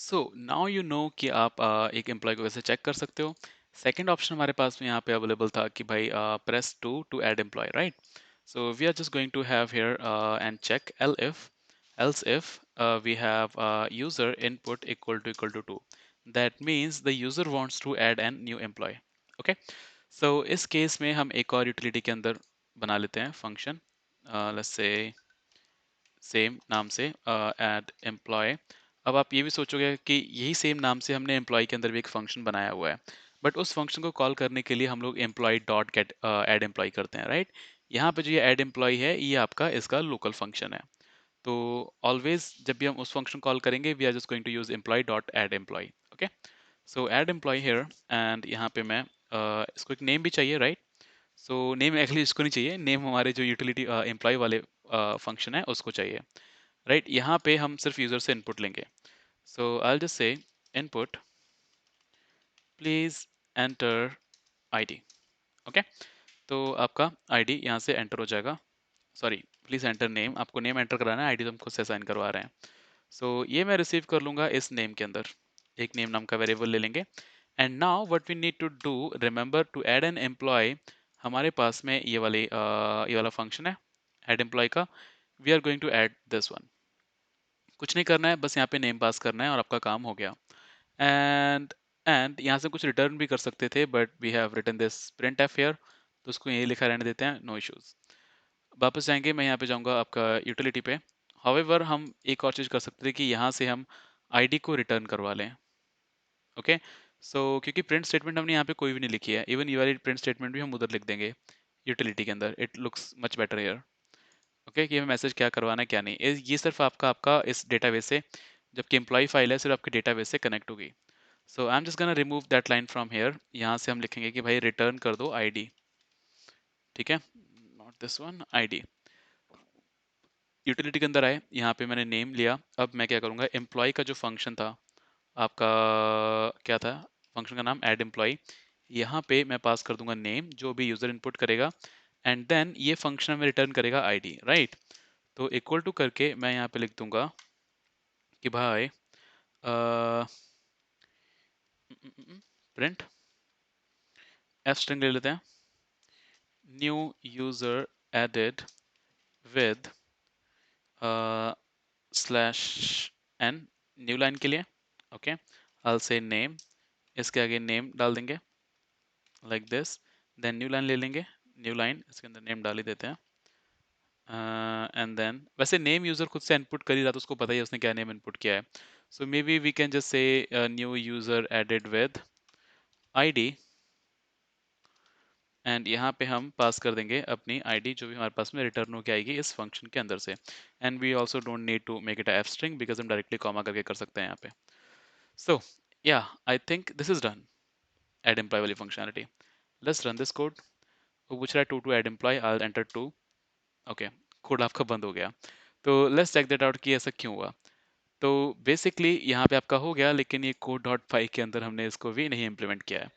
So now you know कि आप एक एम्प्लॉय को कैसे चेक कर सकते हो। सेकंड ऑप्शन हमारे पास में यहाँ पे अवेलेबल था कि भाई press to add employee, right? So we are just going to have here and check elif else if we have user input equal to 2, that means the user wants to add an new employee. Okay, so इस case में हम एक और utility के अंदर बना लेते हैं फंक्शन, लेट्स से सेम नाम से ऐड एम्प्लॉय। अब आप ये भी सोचोगे कि यही सेम नाम से हमने एम्प्लॉय के अंदर भी एक फंक्शन बनाया हुआ है, बट उस फंक्शन को कॉल करने के लिए हम लोग employee dot get add employee करते हैं, राइट? यहाँ पे जो ये ऐड एम्प्लॉय है ये आपका इसका लोकल फंक्शन है। तो ऑलवेज जब भी हम उस फंक्शन कॉल करेंगे we are just going to use employee dot add employee. Okay, so add employee here and यहाँ पे मैं इसको एक नेम भी चाहिए, राइट? सो नेम एक्चुअली इसको नहीं चाहिए, नेम हमारे जो यूटिलिटी एम्प्लॉय वाले फंक्शन है उसको चाहिए, राइट? यहाँ पे हम सिर्फ यूजर से इनपुट लेंगे। So I just say input please enter ID. Okay, तो आपका आईडी यहाँ से एंटर हो जाएगा। सॉरी, प्लीज एंटर नेम, आपको नेम एंटर कराना है, आईडी तो हम खुद से असाइन करवा रहे हैं। सो ये मैं रिसीव कर लूंगा इस नेम के अंदर, एक नेम नाम का वेरिएबल ले लेंगे। And now what we need to do, remember to add an employee. हमारे पास में ये वाला फंक्शन है ऐड एम्प्लॉय का, we are going to add this one. कुछ नहीं करना है, बस यहाँ पे नेम पास करना है और आपका काम हो गया। एंड यहाँ से कुछ रिटर्न भी कर सकते थे but we have written this printf here, तो उसको यही लिखा रहने देते हैं, नो इश्यूज। वापस जाएंगे, मैं यहाँ पे जाऊँगा आपका यूटिलिटी पे। हाउएवर हम एक और चीज़ कर सकते थे कि यहाँ से हम आईडी को रिटर्न करवा लें। ओके, सो क्योंकि प्रिंट स्टेटमेंट हमने यहाँ पे कोई भी नहीं लिखी है, इवन ये वाली प्रिंट स्टेटमेंट भी हम उधर लिख देंगे यूटिलिटी के अंदर, it looks much better here. Okay, कि हमें मैसेज क्या करवाना है क्या नहीं, ये सिर्फ आपका आपका इस डेटाबेस से, जबकि एम्प्लॉय फाइल है सिर्फ आपके डेटाबेस से कनेक्ट होगी। So I am just gonna remove that line from here. यहाँ से हम लिखेंगे कि भाई रिटर्न कर दो आईडी, ठीक है, not this one, ID. Utility के अंदर आए, यहाँ पे मैंने नेम लिया। अब मैं क्या करूँगा, एम्प्लॉय का जो फंक्शन था आपका, क्या था फंक्शन का नाम, ऐड एम्प्लॉय। यहाँ पे मैं पास कर दूंगा नेम जो भी यूजर इनपुट करेगा, एंड देन ये फंक्शन में रिटर्न करेगा आईडी, राइट? तो इक्वल टू करके मैं यहाँ पे लिख दूंगा कि भाई प्रिंट एफ स्ट्रिंग ले लेते हैं, new user added with slash n, new line के लिए। ओके, आई से नेम, इसके आगे नेम डाल देंगे like this, then new line ले लेंगे, न्यू लाइन इसके अंदर नेम डाल ही देते हैं। एंड देन वैसे नेम यूजर खुद से इनपुट कर ही रहा, तो उसको पता ही है उसने क्या नेम इनपुट किया है। So maybe we can just say new user added with ID, and यहाँ पे हम पास कर देंगे अपनी आईडी जो भी हमारे पास में रिटर्न होकर आएगी इस फंक्शन के अंदर से। And we also don't need to make it f string because हम डायरेक्टली कॉमा करके कर सकते हैं यहाँ पे। सो या I think this is done, add employee वाली functionality. Let's run this code. वो पूछ रहा है to add employee, I will enter 2। Okay, code आपका बंद हो गया। तो लेट्स चेक दैट आउट कि ऐसा क्यों हुआ। तो बेसिकली यहाँ पे आपका हो गया, लेकिन ये कोड डॉट पाई के अंदर हमने इसको भी नहीं इम्प्लीमेंट किया है।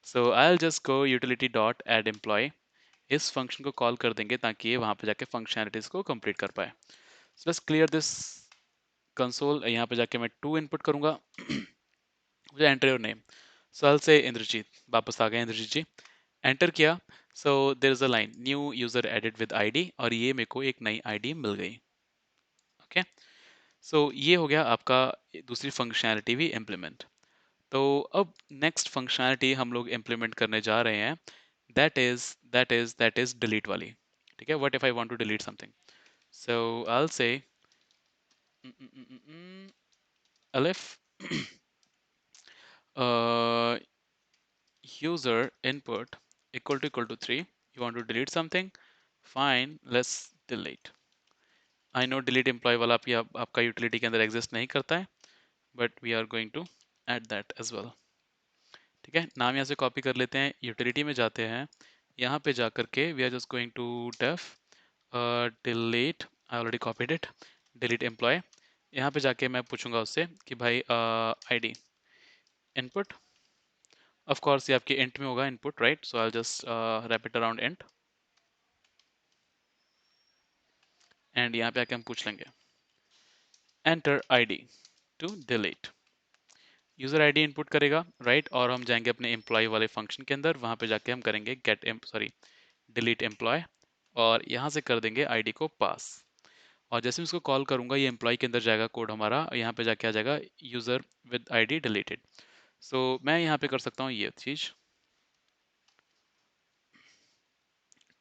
So I will just go utility dot add employee, इस फंक्शन को कॉल कर देंगे ताकि ये वहाँ पे जाके फंक्शनलिटीज को कंप्लीट कर पाए। So let's clear this console. यहाँ पे जाके मैं 2 इनपुट करूंगा, मुझे enter your name. So I will say Indrajit, वापस आ गए इंद्रजीत जी, एंटर किया। So there is a line new user added with ID, और ये मेरे को एक नई आईडी मिल गई। ओके, सो ये हो गया आपका दूसरी फंक्शनैलिटी भी इम्प्लीमेंट। तो अब नेक्स्ट फंक्शनैलिटी हम लोग इम्प्लीमेंट करने जा रहे हैं, दैट इज डिलीट वाली। ठीक है, what if I want to delete something, so I will say elif uh, user input equal to 3, you want to delete something, fine, let's delete. I know delete employee वाला आपका utility के अंदर exist नहीं करता है, but we are going to add that as well. ठीक है, नाम यहाँ से कॉपी कर लेते हैं, यूटिलिटी में जाते हैं, यहाँ पे जा करके we are just going to def delete, I already copied it, delete employee. यहाँ पे जाके मैं पूछूंगा उससे कि भाई आईडी इनपुट, ऑफ कोर्स ये आपके इंट में होगा input, right? So I just wrap it around int, and यहाँ पे आके हम पूछ लेंगे enter ID to delete. User ID input करेगा, राइट, और हम जाएंगे अपने एम्प्लॉय वाले फंक्शन के अंदर, वहां पे जाके हम करेंगे डिलीट एम्प्लॉय, और यहाँ से कर देंगे आईडी को पास। और जैसे मैं इसको कॉल करूंगा ये एम्प्लॉय के अंदर जाएगा कोड हमारा, यहाँ पे जाके आ जाएगा यूजर विद आईडी डिलीटेड। सो मैं यहाँ पे कर सकता हूँ ये चीज,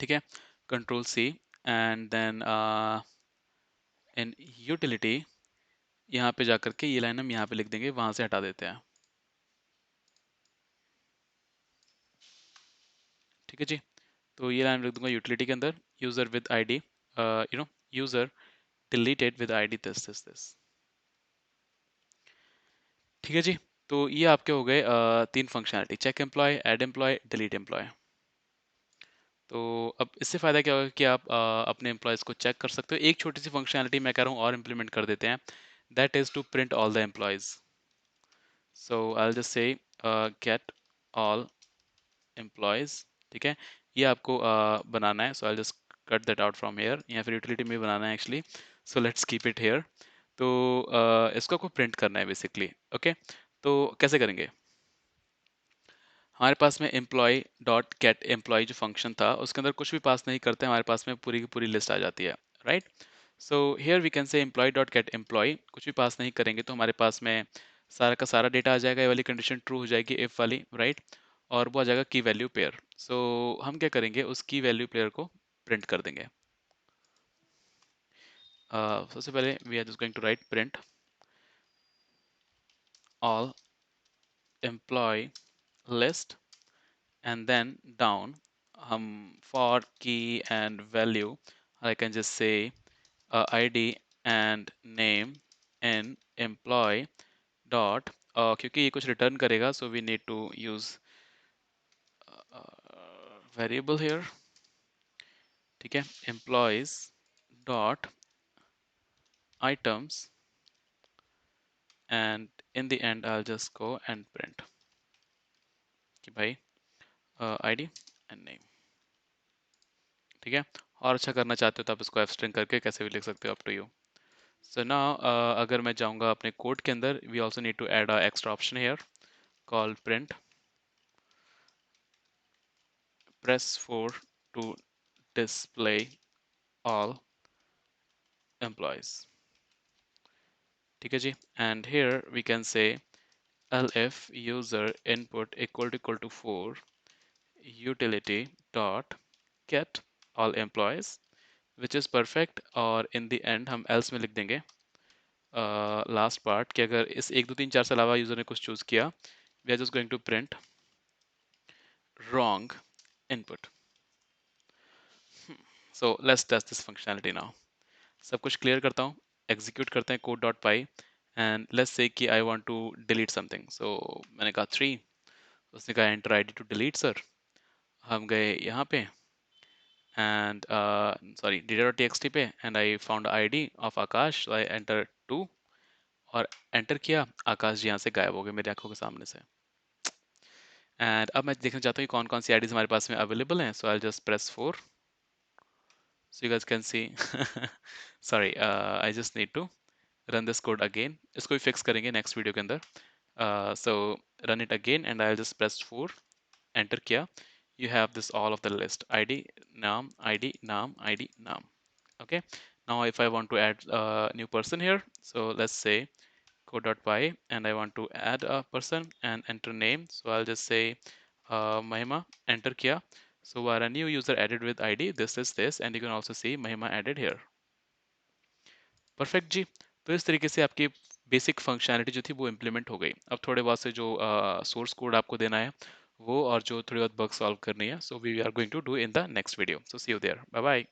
ठीक है, control C, and then in utility यहाँ पे जाकर के ये लाइन हम यहाँ पे लिख देंगे, वहां से हटा देते हैं, ठीक है जी। तो ये लाइन लिख दूंगा यूटिलिटी के अंदर, user with ID, user deleted with ID this, ठीक है जी। तो ये आपके हो गए तीन functionality, check employ, add employ, delete employ. तो अब इससे फ़ायदा क्या होगा कि आप अपने एम्प्लॉयज़ को चेक कर सकते हो। एक छोटी सी फंक्शनलिटी मैं कह रहा हूँ और इम्प्लीमेंट कर देते हैं, that is to print all the employees. So I will just say get all employees, ठीक है, ये आपको बनाना है। So I just cut that out from here, या फिर यूटिलिटी में बनाना है actually. So let's keep it here. तो इसको आपको प्रिंट करना है बेसिकली, ओके। तो कैसे करेंगे, हमारे पास में एम्प्लॉय डॉट गेट एम्प्लॉय जो फंक्शन था उसके अंदर कुछ भी पास नहीं करते, हमारे पास में पूरी की पूरी लिस्ट आ जाती है, right. So here we can say employ dot get employ, कुछ भी पास नहीं करेंगे तो हमारे पास में सारा का सारा डेटा आ जाएगा, ये वाली कंडीशन ट्रू हो जाएगी इफ वाली, राइट, और वो आ जाएगा की वैल्यू पेयर। सो हम क्या करेंगे, उस की वैल्यू पेयर को प्रिंट कर देंगे। सबसे पहले we are just going to write print all employ list, and then down for key and value I can just say id and name in employee dot क्योंकि ये कुछ रिटर्न करेगा so we need to use variable here, ठीक है, employees dot items, and in the end I'll just go and print कि भाई id and name, ठीक है। और अच्छा करना चाहते हो तो आप इसको एफ स्ट्रिंग करके कैसे भी लिख सकते हो, up to you. So now अगर मैं जाऊंगा अपने कोड के अंदर, we also need to add a extra option here called print press 4 to display all employees, ठीक है जी। and here we can say elif user input equal to 4 utility dot get all employees, which is perfect, और in the end हम else में लिख देंगे last part कि अगर इस 1 2 3 4 से अलावा यूजर ने कुछ चूज किया, we are just going to print wrong input. So let's test this functionality now. सब कुछ क्लियर करता हूँ, एग्जीक्यूट करते हैं code dot py, and let's say कि I want to delete something. So मैंने कहा 3, उसने कहा enter ID to delete sir. हम गए यहाँ पे एंड सॉरी data.txt पे, and I found ID of Akash, so I enter 2 और एंटर किया, आकाश जी यहाँ से गायब हो गए मेरी आंखों के सामने से। एंड अब मैं देखना चाहता हूँ कौन कौन सी आईडीज हमारे पास में अवेलेबल हैं। So I just press 4 so you guys can see sorry I just need to run this code again, इसको भी फिक्स करेंगे नेक्स्ट वीडियो के अंदर। so run it again and I'll just press 4, enter किया, you have this all of the list id नाम id नाम id नाम, okay। now if I want to add a new person here, so let's say code.py and I want to add a person and enter name, so I'll just say Mahima, enter किया, so where a new user added with ID, this is this, and you can also see Mahima added here, perfect ji. तो इस तरीके से आपकी basic functionality जो थी वो implement हो गई। अब थोड़े बहुत से जो सोर्स कोड आपको देना है वो, और जो थोड़ी बहुत बग सॉल्व करनी है, so we are going to do in the next video. So see you there, bye bye.